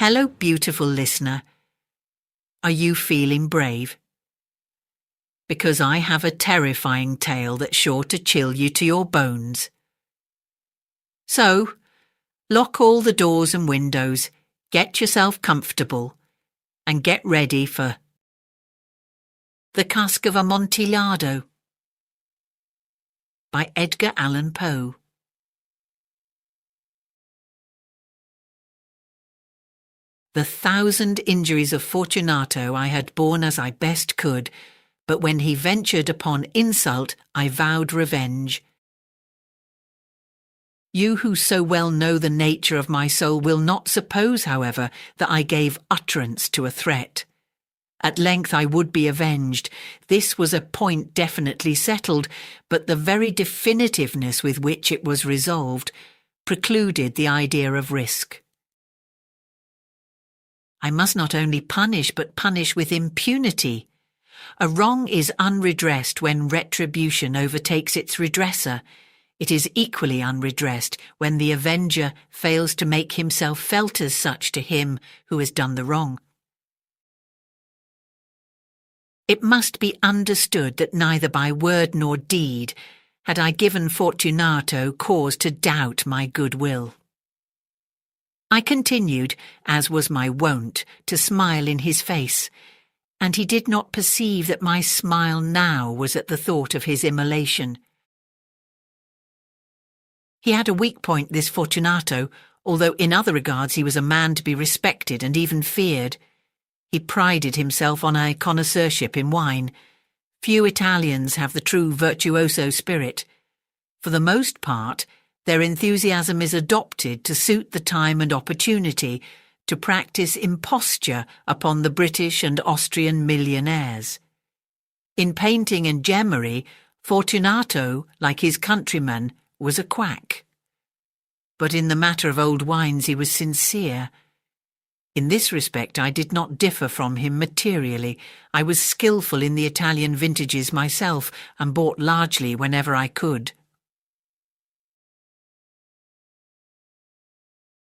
Hello, beautiful listener. Are you feeling brave? Because I have a terrifying tale that's sure to chill you to your bones. So, lock all the doors and windows, get yourself comfortable, and get ready for The Cask of Amontillado by Edgar Allan Poe. The 1,000 injuries of Fortunato I had borne as I best could, but when he ventured upon insult, I vowed revenge. You who so well know the nature of my soul will not suppose, however, that I gave utterance to a threat. At length I would be avenged. This was a point definitely settled, but the very definitiveness with which it was resolved precluded the idea of risk. I must not only punish, but punish with impunity. A wrong is unredressed when retribution overtakes its redresser. It is equally unredressed when the avenger fails to make himself felt as such to him who has done the wrong. It must be understood that neither by word nor deed had I given Fortunato cause to doubt my goodwill. I continued, as was my wont, to smile in his face, and he did not perceive that my smile now was at the thought of his immolation. He had a weak point, this Fortunato, although in other regards he was a man to be respected and even feared. He prided himself on a connoisseurship in wine. Few Italians have the true virtuoso spirit. For the most part, their enthusiasm is adopted to suit the time and opportunity, to practice imposture upon the British and Austrian millionaires. In painting and gemmery, Fortunato, like his countrymen, was a quack. But in the matter of old wines he was sincere. In this respect I did not differ from him materially. I was skilful in the Italian vintages myself, and bought largely whenever I could.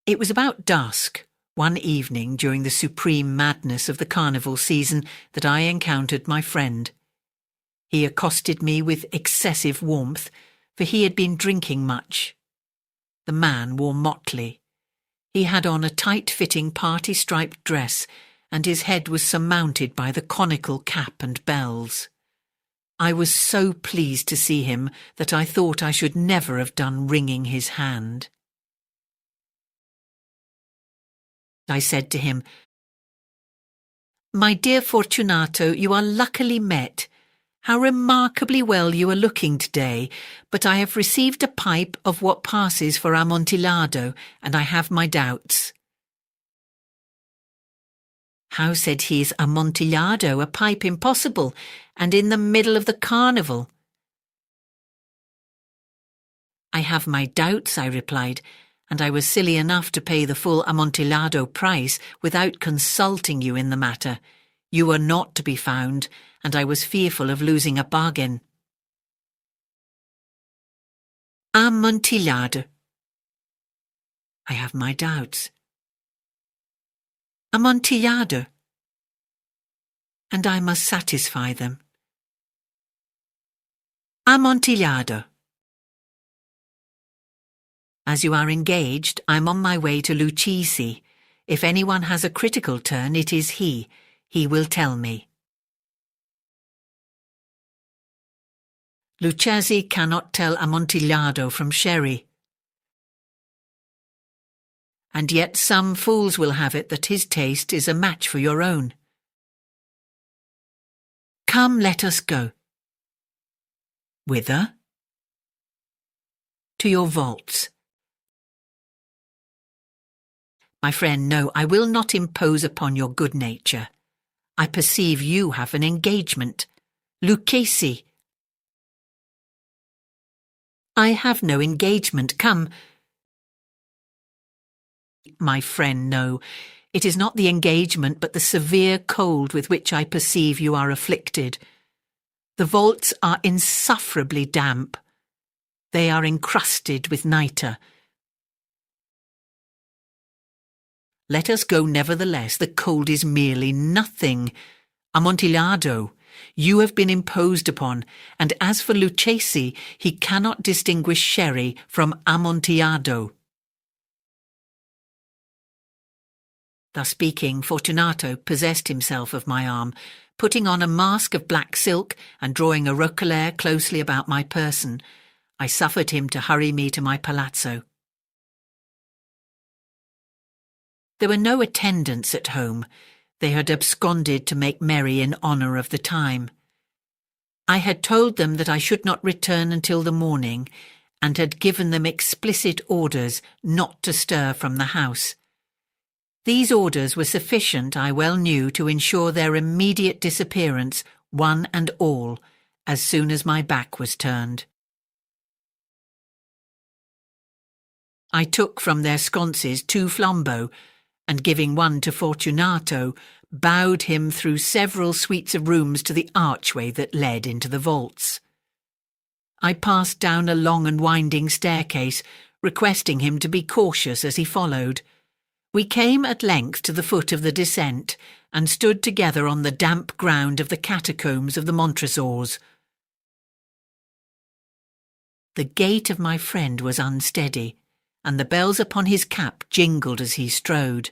It was about dusk, one evening during the supreme madness of the carnival season, that I encountered my friend. He accosted me with excessive warmth, for he had been drinking much. The man wore motley. He had on a tight-fitting party-striped dress, and his head was surmounted by the conical cap and bells. I was so pleased to see him that I thought I should never have done wringing his hand. I said to him, "My dear Fortunato, you are luckily met. How remarkably well you are looking today, but I have received a pipe of what passes for Amontillado, and I have my doubts." "How," said he, "is Amontillado a pipe impossible, and in the middle of the carnival?" "I have my doubts," I replied, "and I was silly enough to pay the full Amontillado price without consulting you in the matter. You were not to be found, and I was fearful of losing a bargain." "Amontillado." "I have my doubts." "Amontillado." "And I must satisfy them." "Amontillado." "As you are engaged, I'm on my way to Lucchese. If anyone has a critical turn, it is he. He will tell me." Lucchese cannot tell Amontillado from sherry. And yet some fools will have it that his taste is a match for your own. "Come, let us go." "Whither?" "To your vaults." "My friend, no, I will not impose upon your good nature. I perceive you have an engagement. Lucchese." "I have no engagement. Come." "My friend, no. It is not the engagement, but the severe cold with which I perceive you are afflicted. The vaults are insufferably damp. They are encrusted with nitre. Let us go nevertheless. The cold is merely nothing. Amontillado, you have been imposed upon, and as for Lucchesi, he cannot distinguish sherry from Amontillado." Thus speaking, Fortunato possessed himself of my arm, putting on a mask of black silk and drawing a roquelaire closely about my person. I suffered him to hurry me to my palazzo. There were no attendants at home. They had absconded to make merry in honour of the time. I had told them that I should not return until the morning, and had given them explicit orders not to stir from the house. These orders were sufficient, I well knew, to ensure their immediate disappearance, one and all, as soon as my back was turned. I took from their sconces 2 flambeaux, and giving one to Fortunato, bowed him through several suites of rooms to the archway that led into the vaults. I passed down a long and winding staircase, requesting him to be cautious as he followed. We came at length to the foot of the descent, and stood together on the damp ground of the catacombs of the Montresors. The gait of my friend was unsteady, and the bells upon his cap jingled as he strode.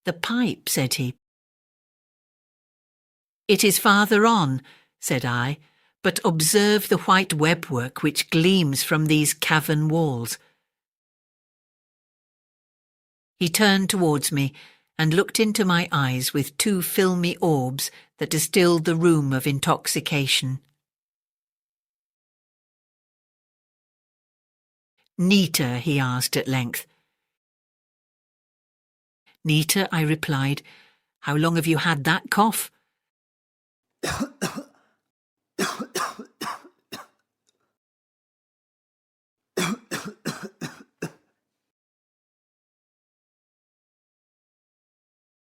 "The pipe," said he. "It is farther on," said I, "but observe the white webwork which gleams from these cavern walls." He turned towards me and looked into my eyes with 2 filmy orbs that distilled the rheum of intoxication. "Nita?" he asked at length. "Nita," I replied. "How long have you had that cough?"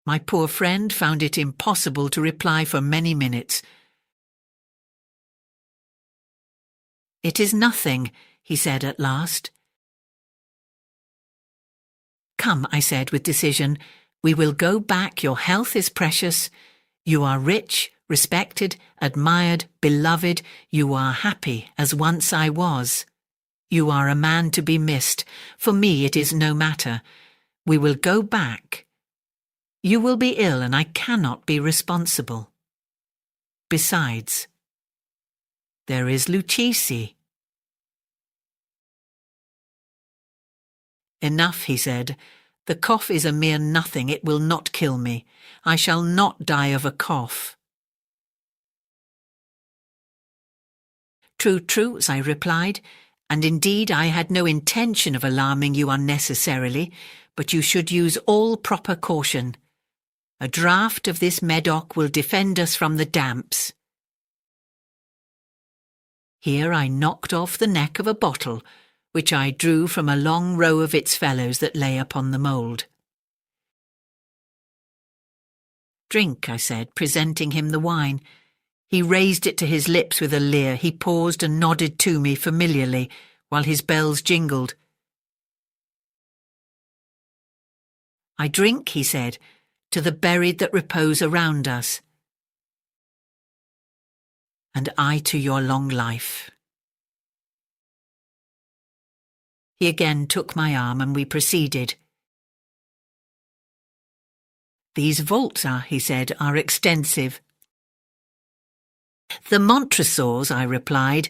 My poor friend found it impossible to reply for many minutes. "It is nothing," he said at last. "Come," I said with decision, "we will go back. Your health is precious. You are rich, respected, admired, beloved. You are happy, as once I was. You are a man to be missed. For me it is no matter. We will go back. You will be ill, and I cannot be responsible. Besides, there is Lucchesi." "Enough," he said. "The cough is a mere nothing. It will not kill me. I shall not die of a cough." "True, true," I replied, "and indeed I had no intention of alarming you unnecessarily, but you should use all proper caution. A draught of this Medoc will defend us from the damps." Here I knocked off the neck of a bottle, which I drew from a long row of its fellows that lay upon the mould. "Drink," I said, presenting him the wine. He raised it to his lips with a leer. He paused and nodded to me familiarly, while his bells jingled. "I drink," he said, "to the buried that repose around us." "And I to your long life." He again took my arm and we proceeded. "These vaults he said, "are extensive." "The Montresors," I replied,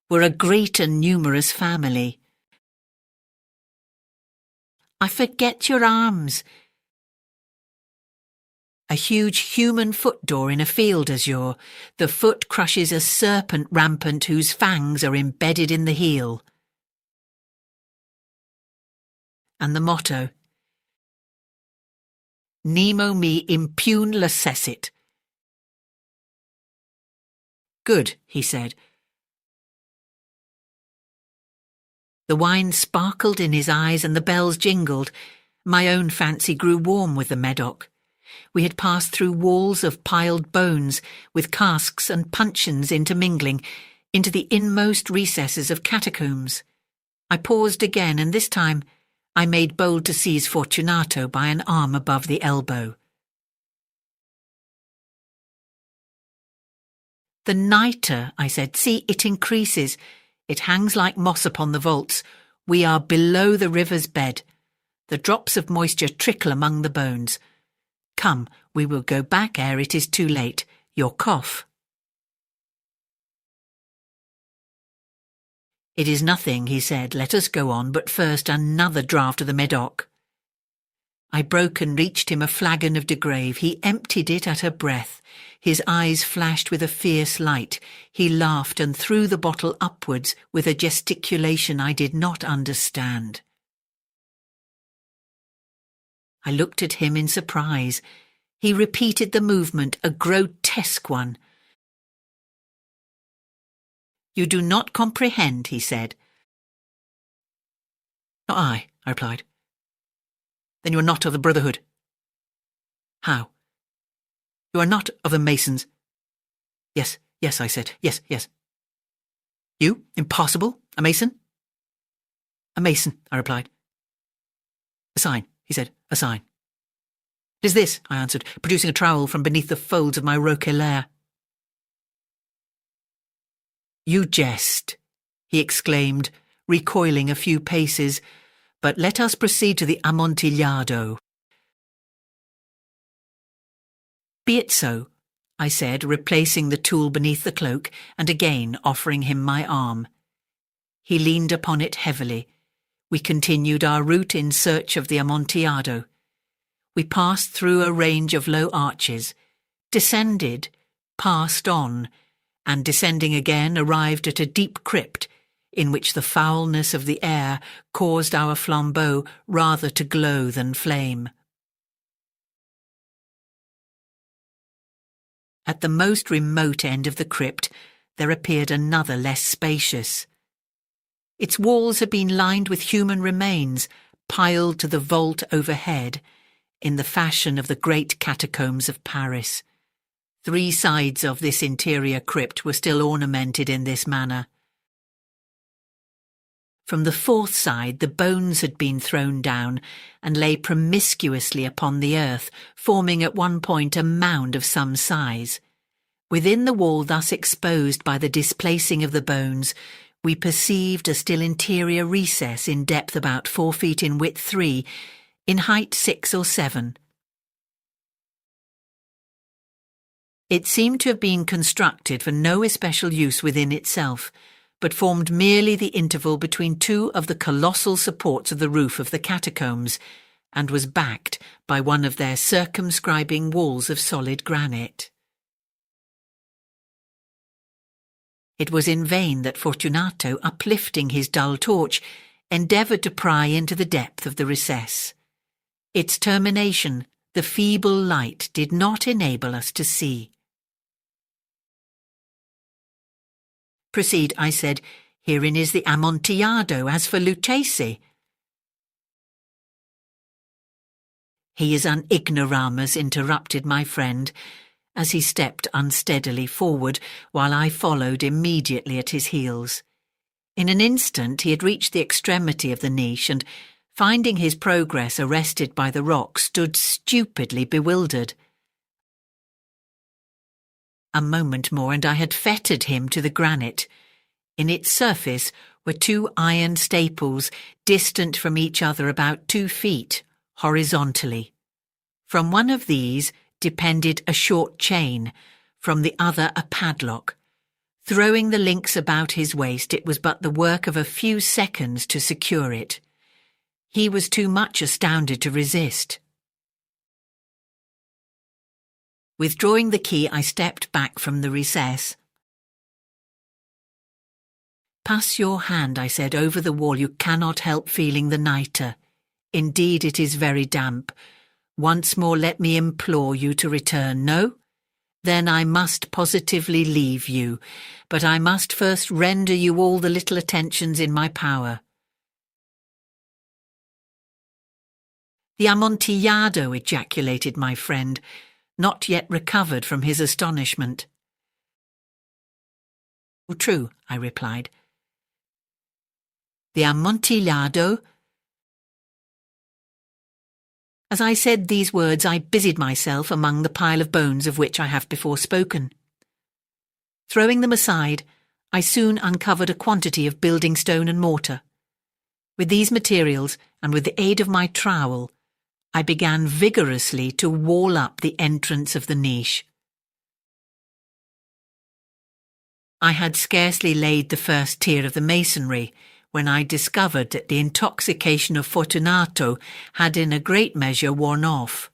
"were a great and numerous family." "I forget your arms." "A huge human foot door in a field azure. The foot crushes a serpent rampant whose fangs are embedded in the heel." "And the motto?" "Nemo me impune lacessit." "Good," he said. The wine sparkled in his eyes and the bells jingled. My own fancy grew warm with the Medoc. We had passed through walls of piled bones, with casks and puncheons intermingling, into the inmost recesses of catacombs. I paused again, and this time I made bold to seize Fortunato by an arm above the elbow. "The nitre," I said. "See, it increases. It hangs like moss upon the vaults. We are below the river's bed. The drops of moisture trickle among the bones. Come, we will go back ere it is too late. Your cough." "It is nothing," he said. "Let us go on, but first another draught of the Medoc." I broke and reached him a flagon of de Grave. He emptied it at a breath. His eyes flashed with a fierce light. He laughed and threw the bottle upwards with a gesticulation I did not understand. I looked at him in surprise. He repeated the movement, a grotesque one. "You do not comprehend," he said. "Not I," I replied. "Then you are not of the Brotherhood." "How?" "You are not of the Masons." Yes, I said. Yes. "You? Impossible? A Mason?" "A Mason," I replied. "A sign," he said. "A sign." "It is this," I answered, producing a trowel from beneath the folds of my roquelaire. "You jest," he exclaimed, recoiling a few paces. "But let us proceed to the Amontillado." "Be it so," I said, replacing the tool beneath the cloak and again offering him my arm. He leaned upon it heavily. We continued our route in search of the Amontillado. We passed through a range of low arches, descended, passed on, and descending again arrived at a deep crypt in which the foulness of the air caused our flambeaux rather to glow than flame. At the most remote end of the crypt there appeared another less spacious. Its walls had been lined with human remains, piled to the vault overhead, in the fashion of the great catacombs of Paris. 3 sides of this interior crypt were still ornamented in this manner. From the 4th side the bones had been thrown down and lay promiscuously upon the earth, forming at one point a mound of some size. Within the wall thus exposed by the displacing of the bones, we perceived a still interior recess in depth about 4 feet, in width 3, in height 6 or 7. It seemed to have been constructed for no especial use within itself, but formed merely the interval between 2 of the colossal supports of the roof of the catacombs, and was backed by one of their circumscribing walls of solid granite. It was in vain that Fortunato, uplifting his dull torch, endeavoured to pry into the depth of the recess. Its termination, the feeble light, did not enable us to see. "Proceed," I said. "Herein is the Amontillado. As for Luchesi—" "He is an ignoramus," interrupted my friend, as he stepped unsteadily forward, while I followed immediately at his heels. In an instant he had reached the extremity of the niche, and, finding his progress arrested by the rock, stood stupidly bewildered. A moment more and I had fettered him to the granite. In its surface were 2 iron staples, distant from each other about 2 feet, horizontally. From one of these depended a short chain, from the other a padlock. Throwing the links about his waist, it was but the work of a few seconds to secure it. He was too much astounded to resist. Withdrawing the key, I stepped back from the recess. "Pass your hand," I said, "over the wall. You cannot help feeling the nitre. Indeed, it is very damp. Once more let me implore you to return. No? Then I must positively leave you, but I must first render you all the little attentions in my power." "The Amontillado!" ejaculated my friend, not yet recovered from his astonishment. "True," I replied. "The Amontillado As I said these words, I busied myself among the pile of bones of which I have before spoken. Throwing them aside, I soon uncovered a quantity of building stone and mortar. With these materials, and with the aid of my trowel, I began vigorously to wall up the entrance of the niche. I had scarcely laid the first tier of the masonry when I discovered that the intoxication of Fortunato had in a great measure worn off.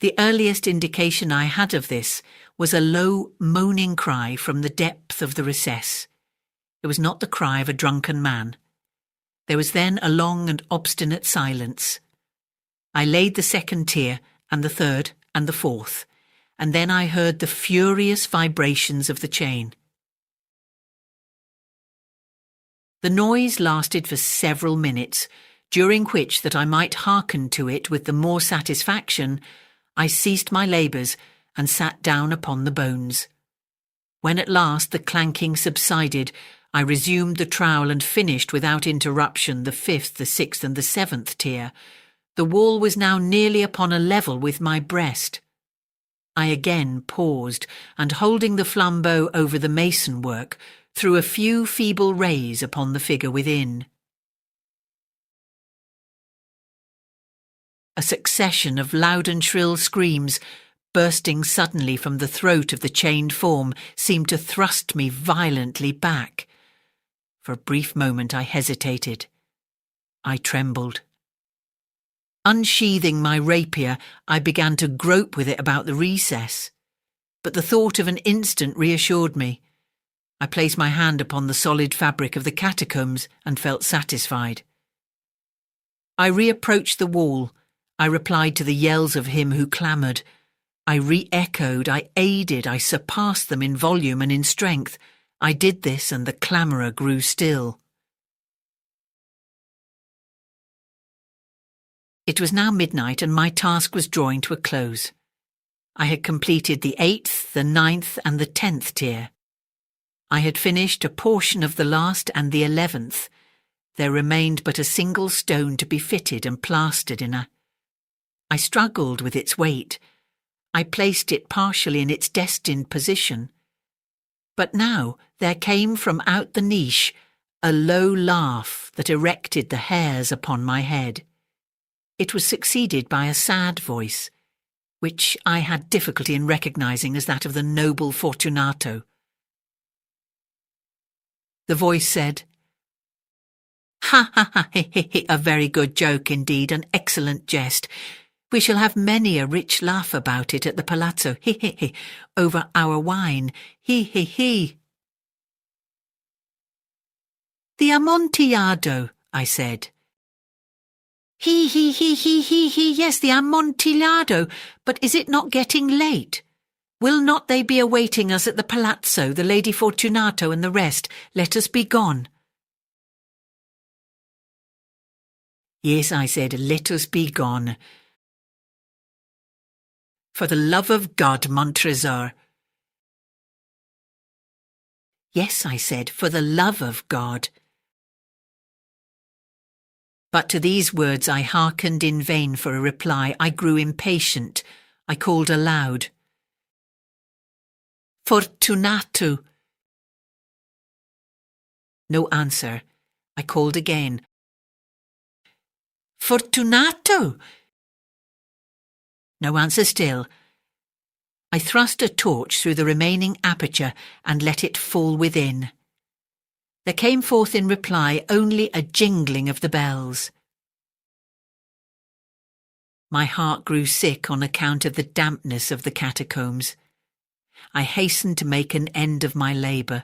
The earliest indication I had of this was a low, moaning cry from the depth of the recess. It was not the cry of a drunken man. There was then a long and obstinate silence. I laid the second tier, and the third, and the fourth, and then I heard the furious vibrations of the chain. The noise lasted for several minutes, during which, that I might hearken to it with the more satisfaction, I ceased my labours and sat down upon the bones. When at last the clanking subsided, I resumed the trowel and finished without interruption the fifth, the sixth, and the seventh tier. The wall was now nearly upon a level with my breast. I again paused, and holding the flambeau over the mason work, threw a few feeble rays upon the figure within. A succession of loud and shrill screams, bursting suddenly from the throat of the chained form, seemed to thrust me violently back. For a brief moment I hesitated. I trembled. Unsheathing my rapier, I began to grope with it about the recess. But the thought of an instant reassured me. I placed my hand upon the solid fabric of the catacombs and felt satisfied. I reapproached the wall. I replied to the yells of him who clamoured. I re-echoed, I aided, I surpassed them in volume and in strength. I did this, and the clamourer grew still. It was now midnight, and my task was drawing to a close. I had completed the 8th, the 9th, and the 10th tier. I had finished a portion of the last and the 11th. There remained but a single stone to be fitted and plastered in a... I struggled with its weight. I placed it partially in its destined position. But now there came from out the niche a low laugh that erected the hairs upon my head. It was succeeded by a sad voice, which I had difficulty in recognising as that of the noble Fortunato. The voice said, "Ha ha ha, he he he, a very good joke indeed, an excellent jest. We shall have many a rich laugh about it at the palazzo, he he he, over our wine, he he he." "The Amontillado," I said. "He he he he he he, yes, the Amontillado, but is it not getting late? Will not they be awaiting us at the palazzo, the Lady Fortunato and the rest? Let us be gone." "Yes," I said, "let us be gone. For the love of God, Montresor." "Yes," I said, "for the love of God." But to these words I hearkened in vain for a reply. I grew impatient. I called aloud, "Fortunato." No answer. I called again, "Fortunato." No answer still. I thrust a torch through the remaining aperture and let it fall within. There came forth in reply only a jingling of the bells. My heart grew sick on account of the dampness of the catacombs. I hastened to make an end of my labour.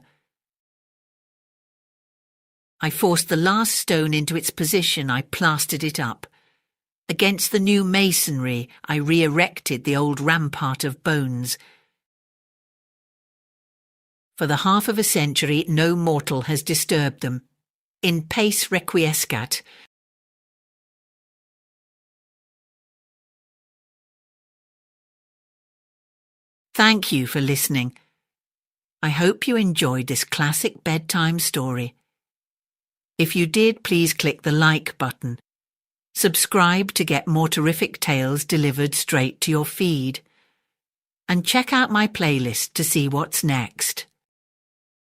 I forced the last stone into its position. I plastered it up. Against the new masonry, I re-erected the old rampart of bones. For the half of a century, no mortal has disturbed them. In pace requiescat. Thank you for listening. I hope you enjoyed this classic bedtime story. If you did, please click the like button. Subscribe to get more terrific tales delivered straight to your feed. And check out my playlist to see what's next.